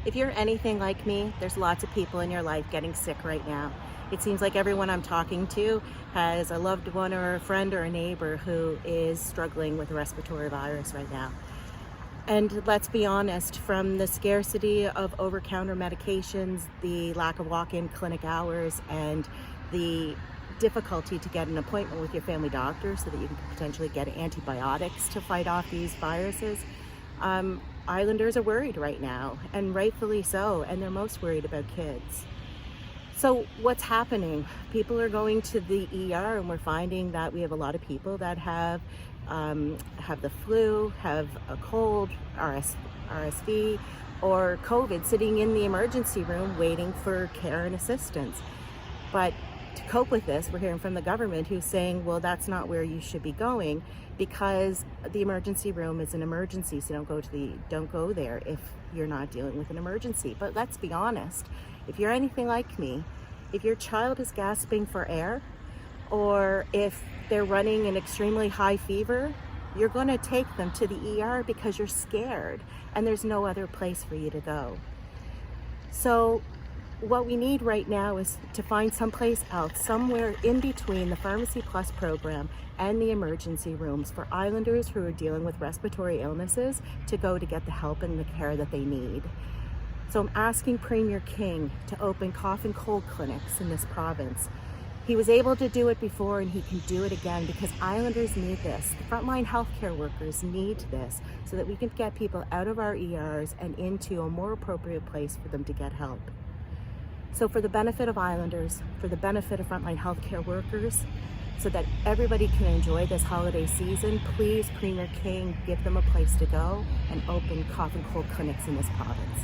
If you're anything like me, there's lots of people in your life getting sick right now. It seems like everyone I'm talking to has a loved one or a friend or a neighbor who is struggling with a respiratory virus right now. And let's be honest, from the scarcity of over-counter medications, the lack of walk-in clinic hours, and the difficulty to get an appointment with your family doctor so that you can potentially get antibiotics to fight off these viruses, Islanders are worried right now, and rightfully so, and they're most worried about kids. So what's happening? People are going to the ER, and we're finding that we have a lot of people that have the flu, have a cold, RSV, or COVID sitting in the emergency room waiting for care and assistance. But to cope with this, we're hearing from the government who's saying, well, that's not where you should be going because the emergency room is an emergency, so don't go there if you're not dealing with an emergency. But let's be honest, if you're anything like me, if your child is gasping for air, or if they're running an extremely high fever, you're going to take them to the ER because you're scared and there's no other place for you to go. So what we need right now is to find someplace else, somewhere in between the Pharmacy Plus program and the emergency rooms for Islanders who are dealing with respiratory illnesses to go to get the help and the care that they need. So I'm asking Premier King to open cough and cold clinics in this province. He was able to do it before and he can do it again because Islanders need this. The frontline healthcare workers need this so that we can get people out of our ERs and into a more appropriate place for them to get help. So for the benefit of Islanders, for the benefit of frontline healthcare workers, so that everybody can enjoy this holiday season, please, Premier King, give them a place to go and open cough and cold clinics in this province.